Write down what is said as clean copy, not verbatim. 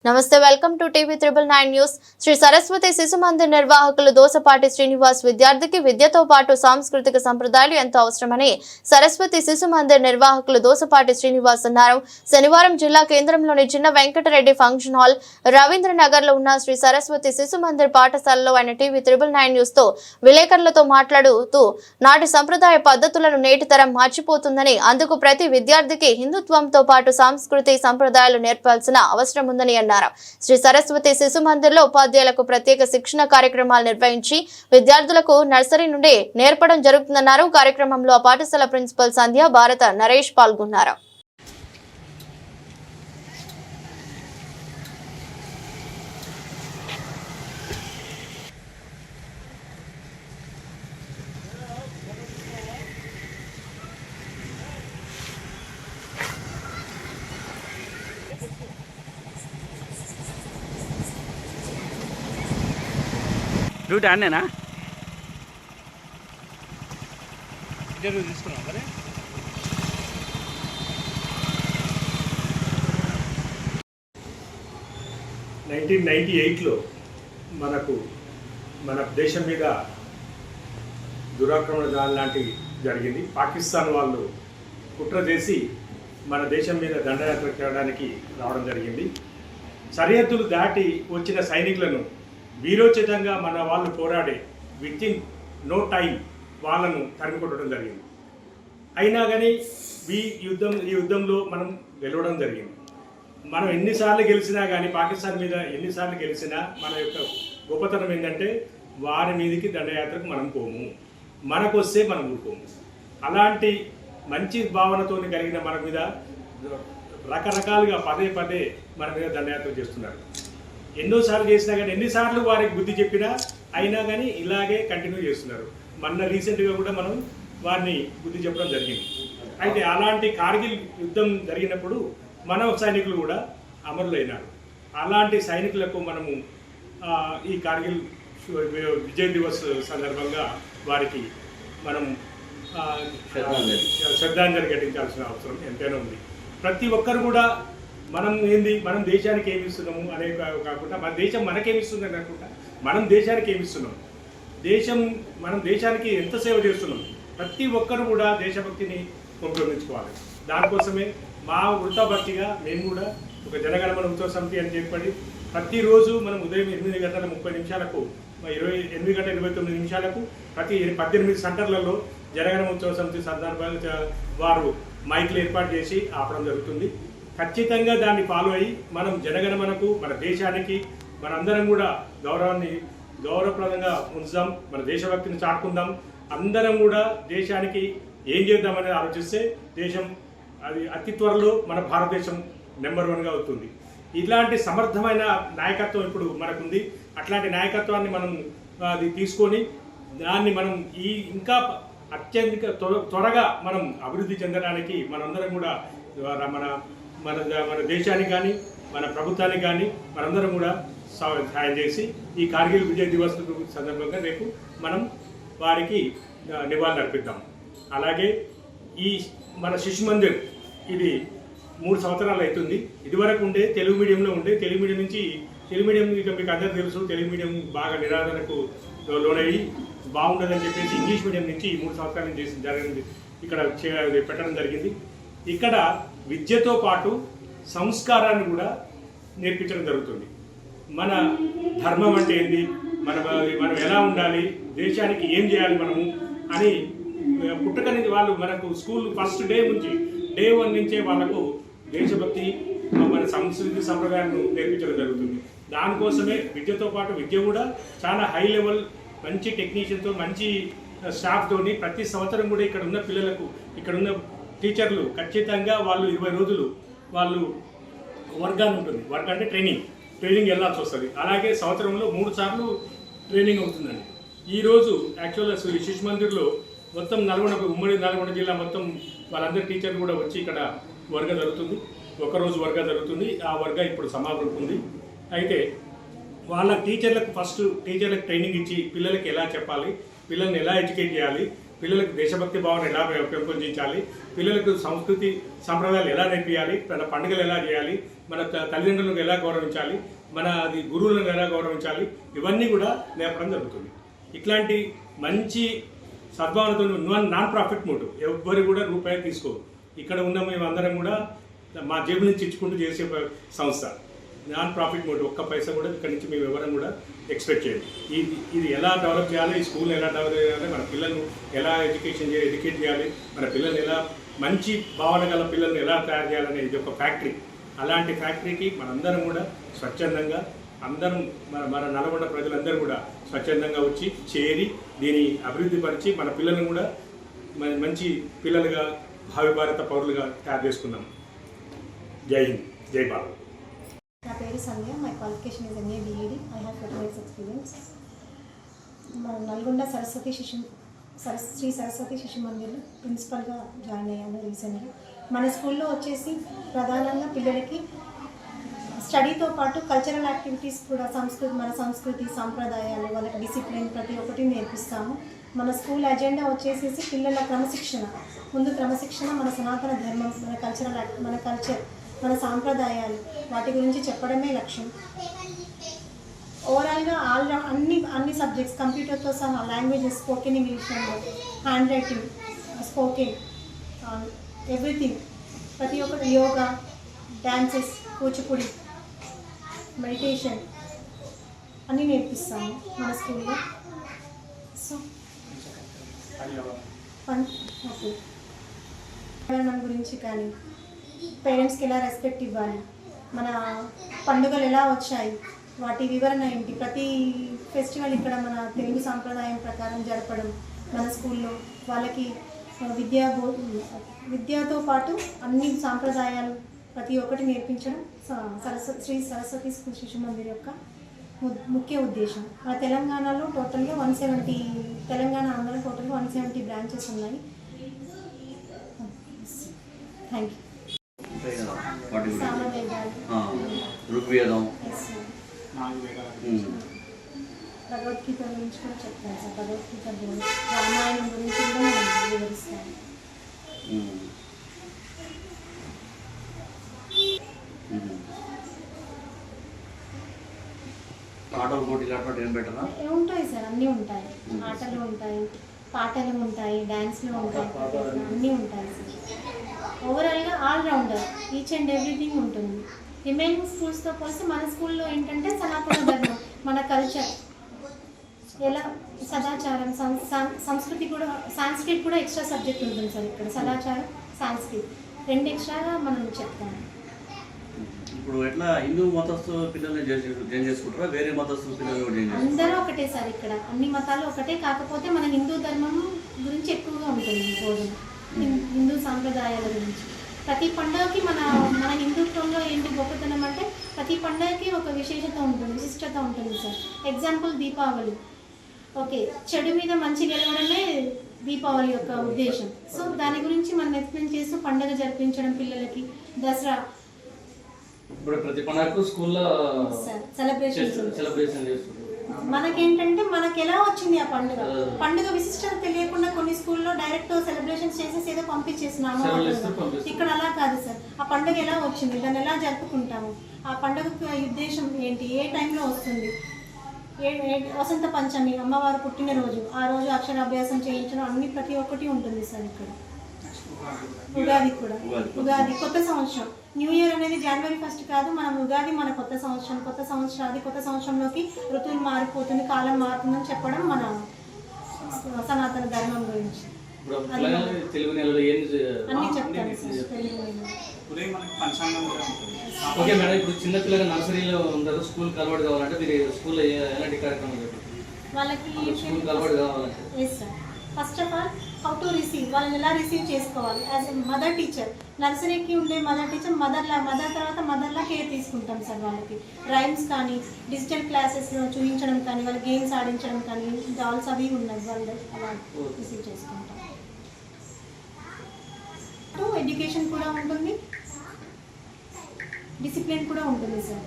నమస్తే welcome to TV 999 news. Shri Saraswati Shishu Mandir నిర్వాహకులు దోసపాటి శ్రీనివాస్ విద్యార్థికి విద్యతో పాటు సాంస్కృతిక సంప్రదాయాలు ఎంతో అవసరమని సరస్వతి శిశు మందిర్ నిర్వాహకులు దోసపాటి శ్రీనివాస్ అన్నారు. శనివారం జిల్లా కేంద్రంలోని చిన్న వెంకటరెడ్డి ఫంక్షన్ హాల్ రవీంద్రనగర్ లో ఉన్న శ్రీ సరస్వతి శిశు మందిర్ పాఠశాలలో ఆయన టీవీ 999 న్యూస్ తో విలేకరులతో మాట్లాడుతూ నాటి సంప్రదాయ పద్ధతులను నేటి తరం మర్చిపోతుందని, అందుకు ప్రతి విద్యార్థికి హిందుత్వంతో పాటు సంస్కృతి సంప్రదాయాలు నేర్పాల్సిన అవసరం ఉందని అన్నారు. శ్రీ సరస్వతి శిశు మందిర్లో ఉపాధ్యాయులకు ప్రత్యేక శిక్షణ కార్యక్రమాలు నిర్వహించి విద్యార్థులకు నర్సరీ నుండి నేర్పడం జరుగుతుందన్నారు. కార్యక్రమంలో ఆ పాఠశాల ప్రిన్సిపల్ సంధ్య, భారత నరేష్ పాల్గొన్నారు. డ్యూటీ అన్నేనా ఇంటర్వ్యూ తీసుకున్నాం మరి 1998లో మన దేశం మీద దురాక్రమణ దాడి లాంటివి జరిగింది. పాకిస్తాన్ వాళ్ళు కుట్ర చేసి మన దేశం మీద దండయాత్ర చేయడానికి రావడం జరిగింది. సరిహద్దులు దాటి వచ్చిన సైనికులను వీరోచితంగా మన వాళ్ళు పోరాడే వితిన్ నో టైం వాళ్ళను తరిమికొట్టడం జరిగింది. అయినా కానీ ఈ యుద్ధంలో మనం గెలవడం జరిగింది. మనం ఎన్నిసార్లు గెలిచినా కానీ పాకిస్తాన్ మీద ఎన్నిసార్లు గెలిచినా మన యొక్క గొప్పతనం ఏంటంటే వారి మీదకి దండయాత్రకు మనం పోము, మనకు వస్తే మనం ఊరుకోము. అలాంటి మంచి భావనతో కలిగిన మన మీద రకరకాలుగా పదే పదే మన మీద దండయాత్ర చేస్తున్నారు. ఎన్నోసార్లు చేసినా కానీ ఎన్నిసార్లు వారికి బుద్ధి చెప్పినా అయినా కానీ ఇలాగే కంటిన్యూ చేస్తున్నారు. మొన్న రీసెంట్గా కూడా మనం వారిని బుద్ధి చెప్పడం జరిగింది. అయితే అలాంటి కార్గిల్ యుద్ధం జరిగినప్పుడు మన సైనికులు కూడా అమరులైనారు. అలాంటి సైనికులకు మనము ఈ కార్గిల్ విజయ్ దివస్ సందర్భంగా వారికి మనం శ్రద్ధాంజలి ఘటించాల్సిన అవసరం ఎంతైనా ఉంది. ప్రతి ఒక్కరు కూడా మనం దేశానికి ఏమిస్తున్నాము అనే కాకుండా మన దేశం మనకేమిస్తుంది అనుకుంటా మనం దేశానికి ఏమిస్తున్నాం, మనం దేశానికి ఎంత సేవ చేస్తున్నాం. ప్రతి ఒక్కరు కూడా దేశభక్తిని పెంపొందించుకోవాలి. దానికోసమే మా వృత్తాభక్తిగా మేము కూడా ఒక జనగణమన ఉత్సవ సమితి అని చెప్పి ప్రతిరోజు మనం ఉదయం 8:30 28:29 ప్రతి 18 సెంటర్లలో జనగణమన ఉత్సవ సమితి సందర్భంగా వారు మైక్లు ఏర్పాటు చేసి ఆపడం జరుగుతుంది. ఖచ్చితంగా దాన్ని ఫాలో అయ్యి మనం జనగణమనకు, మన దేశానికి మనందరం కూడా గౌరవప్రదంగా ఉంచుదాం, మన దేశభక్తిని చాటుకుందాం. అందరం కూడా దేశానికి ఏం చేద్దామనేది ఆలోచిస్తే దేశం అది అతి త్వరలో మన భారతదేశం నెంబర్ 1గా అవుతుంది. ఇలాంటి సమర్థమైన నాయకత్వం ఇప్పుడు మనకుంది. అట్లాంటి నాయకత్వాన్ని మనం అది తీసుకొని దాన్ని మనం ఇంకా అత్యధిక త్వరగా మనం అభివృద్ధి చెందడానికి మనందరం కూడా మన దేశానికి కానీ మన ప్రభుత్వానికి కానీ మనందరం కూడా సహాయం చేసి ఈ కార్గిల్ విజయ్ దివస్ సందర్భంగా రేపు మనం వారికి నివాళులు అర్పిద్దాం. అలాగే ఈ మన శిశు మందిర్ ఇది 3 సంవత్సరాలు అవుతుంది. ఇదివరకు ఉండే తెలుగు మీడియంలో ఉండే, తెలుగు మీడియం నుంచి తెలుగు మీడియం ఇక మీకు అందరూ తెలుసు, తెలుగు మీడియం బాగా నిరాదరణకు లోనయ్యి బాగుండదని చెప్పేసి ఇంగ్లీష్ మీడియం నుంచి ఈ 3 సంవత్సరాలు చేసి జరిగింది. ఇక్కడ పెట్టడం జరిగింది. ఇక్కడ విద్యతో పాటు సంస్కారాన్ని కూడా నేర్పించడం జరుగుతుంది. మన ధర్మం అంటే ఏంటి, మనం ఎలా ఉండాలి, దేశానికి ఏం చేయాలి మనము అని పుట్టకని వాళ్ళు మనకు స్కూల్ ఫస్ట్ డే 1 నుంచే వాళ్ళకు దేశభక్తి, మన సంస్కృతి సంప్రదాయాలను నేర్పించడం జరుగుతుంది. దానికోసమే విద్యతో పాటు విద్య కూడా చాలా హై లెవెల్ మంచి టెక్నీషియన్తో, మంచి స్టాఫ్ తోని ప్రతి సంవత్సరం కూడా ఇక్కడ ఉన్న పిల్లలకు, ఇక్కడ ఉన్న టీచర్లు ఖచ్చితంగా వాళ్ళు 20 రోజులు వాళ్ళు వర్గాన్ని ఉంటుంది. వర్క్ అంటే ట్రైనింగ్ వెళ్ళాల్సి వస్తుంది. అలాగే సంవత్సరంలో 3 సార్లు ట్రైనింగ్ అవుతుందండి. ఈరోజు యాక్చువల్గా శిశు మందిర్లో మొత్తం ఉమ్మడి నల్గొండ జిల్లా మొత్తం వాళ్ళందరూ టీచర్లు కూడా వచ్చి ఇక్కడ వర్గ జరుగుతుంది. ఒకరోజు వర్గ జరుగుతుంది. ఆ వర్గ ఇప్పుడు సమాపడుతుంది. అయితే వాళ్ళ టీచర్లకు ట్రైనింగ్ ఇచ్చి పిల్లలకి ఎలా చెప్పాలి, పిల్లల్ని ఎలా ఎడ్యుకేట్ చేయాలి, పిల్లలకు దేశభక్తి భావన ఎలా పెంపొందించాలి, పిల్లలకు సంస్కృతి సంప్రదాయాలు ఎలా నేర్పియాలి, మన పండుగలు ఎలా చేయాలి, మన తల్లిదండ్రులను ఎలా గౌరవించాలి, మన అది గురువులను ఎలా గౌరవించాలి, ఇవన్నీ కూడా నేర్పడం జరుగుతుంది. ఇట్లాంటి మంచి సద్భావనతో నాన్ ప్రాఫిట్ మోటు, ఎవ్వరు కూడా రూపాయి తీసుకోరు. ఇక్కడ ఉన్న మేమందరం కూడా మా జేబు నుంచి ఇచ్చుకుంటూ చేసే సంస్థ. నాన్ ప్రాఫిట్ మోడ్, ఒక్క పైసా కూడా ఇక్కడ నుంచి మేము ఎవరం కూడా ఎక్స్పెక్ట్ చేయాలి. ఇది ఎలా డెవలప్ చేయాలి, ఈ స్కూల్ని ఎలా డెవలప్ చేయాలి, మన పిల్లలను ఎలా ఎడ్యుకేట్ చేయాలి, మన పిల్లల్ని ఎలా మంచి భావన గల పిల్లల్ని ఎలా తయారు చేయాలనే ఇది ఒక ఫ్యాక్టరీ. అలాంటి ఫ్యాక్టరీకి మనందరం కూడా స్వచ్ఛందంగా అందరం మన నల్గొండ ప్రజలందరూ కూడా స్వచ్ఛందంగా వచ్చి చేరి దీన్ని అభివృద్ధి పరిచి మన పిల్లలను కూడా మంచి పిల్లలుగా భావి భారత పౌరులుగా తయారు చేసుకుందాం. జై హింద్, జై భారత్. నా పేరు Sandhya. My qualification is MA BEd. I have 4 years experience. మన నల్గొండ శ్రీ సరస్వతి శిశు మందిర్లో ప్రిన్సిపల్గా జాయిన్ అయ్యాను రీసెంట్గా. మన స్కూల్లో వచ్చేసి ప్రధానంగా పిల్లలకి స్టడీతో పాటు కల్చరల్ యాక్టివిటీస్ కూడా మన సంస్కృతి సాంప్రదాయాలు, వాళ్ళకి డిసిప్లిన్ ప్రతి ఒక్కటి నేర్పిస్తాము. మన స్కూల్ అజెండా వచ్చేసేసి పిల్లల క్రమశిక్షణ, మన సనాతన ధర్మం, మన కల్చర్, మన సాంప్రదాయాలు, వాటి గురించి చెప్పడమే లక్ష్యం. ఓవరాల్గా అన్ని సబ్జెక్ట్స్, కంప్యూటర్తో సహా languages, spoken English, hand writing, spoken, everything, ప్రతి ఒక్కటి, యోగా, డ్యాన్సెస్, కూచిపూడి, మెడిటేషన్ అన్నీ నేర్పిస్తాము మన స్కూల్లో. సో పర్యావరణం గురించి కానీ, పేరెంట్స్కి ఎలా రెస్పెక్ట్ ఇవ్వాలి, మన పండుగలు ఎలా వచ్చాయి, వాటి వివరణ ఏంటి, ప్రతి ఫెస్టివల్ ఇక్కడ మన తెలుగు సాంప్రదాయం ప్రకారం జరపడం, మన స్కూల్లో వాళ్ళకి విద్యతో పాటు అన్ని సాంప్రదాయాలు ప్రతి ఒక్కటి నేర్పించడం శ్రీ సరస్వతి శిశు మందిర్ యొక్క ముఖ్య ఉద్దేశం. మన తెలంగాణలో టోటల్గా 170, తెలంగాణ ఆంధ్రలో టోటల్గా 170 బ్రాంచెస్ ఉన్నాయి. Thank you. సామవేదాలు, ఋగ్వేదం, భగవద్గీత గురించి కూడా చెప్తాను సార్. భగవద్గీత రామాయణం గురించి కూడా మనం వివరిస్తాను. ఆటలు పోటీలు అటువంటి ఏం పెట్టరా? ఉంటాయి సార్, అన్నీ ఉంటాయి. ఆటలు ఉంటాయి, పాటలు ఉంటాయి, డ్యాన్స్లు ఉంటాయి, అన్నీ ఉంటాయి సార్. ఓవరాల్గా ఆల్రౌండర్, ఈచ్ అండ్ ఎవ్రీథింగ్ ఉంటుంది. రిమైనింగ్ స్కూల్స్తో పోలిస్తే మన స్కూల్లో ఏంటంటే సనాతన ధర్మం, మన కల్చర్, ఎలా సదాచారం, సంస్కృతి కూడా, సాంస్క్రిట్ కూడా ఎక్స్ట్రా సబ్జెక్ట్ ఉంటుంది సార్ ఇక్కడ. సదాచారం, సాంస్క్రిట్ 2 ఎక్స్ట్రాగా మనం చెప్తాము. ఇప్పుడు ఎట్లా హిందూ మతస్థు పిల్లల్ని జాయిన్ చేసుకుంటారా, వేరే మతస్థు పిల్లలు జాయిన్ చేసుకుంటారా? అందరూ ఒకటే సార్ ఇక్కడ, అన్ని మతాలు ఒకటే. కాకపోతే మన హిందూ ధర్మం గురించి ఎక్కువగా ఉంటుంది బోధన, హిందూ సాంప్రదాయాల గురించి. ప్రతి పండుగకి మన హిందుత్వంలో ఏంటి గొప్పతనం అంటే, ప్రతి పండుగకి ఒక విశిష్టత ఉంటుంది సార్. ఎగ్జాంపుల్ దీపావళి. ఓకే, చెడు మీద మంచి గెలవడమే దీపావళి యొక్క ఉద్దేశం. సో దాని గురించి మనం ఎక్స్ప్లెయిన్ చేస్తూ పండుగ జరిపించడం పిల్లలకి. దసరా ఇప్పుడు ప్రతి పండుగకు స్కూల్లో సెలబ్రేషన్ చేస్తున్నారు. మనకేంటంటే మనకి ఎలా వచ్చింది ఆ పండుగ విశిష్టత తెలియకుండా కొన్ని స్కూల్లో డైరెక్ట్ సెలబ్రేషన్స్ చేసేసి ఏదో పంపించేసినాము. ఇక్కడ అలా కాదు సార్. ఆ పండుగ ఎలా వచ్చింది, దాన్ని ఎలా జరుపుకుంటాము, ఆ పండుగ ఉద్దేశం ఏంటి, ఏ టైంలో వస్తుంది, వసంత పంచమి, అమ్మవారు పుట్టినరోజు, ఆ రోజు అక్షరాభ్యాసం చేయించడం, అన్ని ప్రతి ఒక్కటి ఉంటుంది సార్ ఇక్కడ. ఉగాది కూడా, ఉగాది కొత్త సంవత్సరం. న్యూ ఇయర్ అనేది January 1 కాదు, మనం ఉగాది మన కొత్త సంవత్సరంలోకి ఋతువులు మారిపోతుంది, కాలం మారుతుందని చెప్పడం మన సనాతన ధర్మం గురించి అన్నీ చెప్తాను సార్. ఓకే మేడం, ఇప్పుడు చిన్నపిల్లలు నర్సరీలో ఉంటారు, స్కూల్ అలవాటు కావాలంటే మీరు స్కూల్లో ఎలాంటి కార్యక్రమాలు వాళ్ళకి స్కూల్ అలవాటు కావాలంటే? Yes sir. First of all how to receive, వాళ్ళని ఎలా రిసీవ్ చేసుకోవాలి. యాజ్ ఎ మదర్ టీచర్, నర్సరీకి ఉండే మదర్ టీచర్, మదర్ తర్వాత మదర్లా కేర్ తీసుకుంటాం సార్. వాళ్ళకి రైమ్స్ కానీ, డిజిటల్ క్లాసెస్లో చూపించడం కానీ, వాళ్ళ గేమ్స్ ఆడించడం కానీ, డాల్స్ అవి ఉన్నాయి, వాళ్ళు అలా రిసీవ్ చేసుకుంటాం. ఎడ్యుకేషన్ కూడా ఉంటుంది, డిసిప్లిన్ కూడా ఉంటుంది సార్.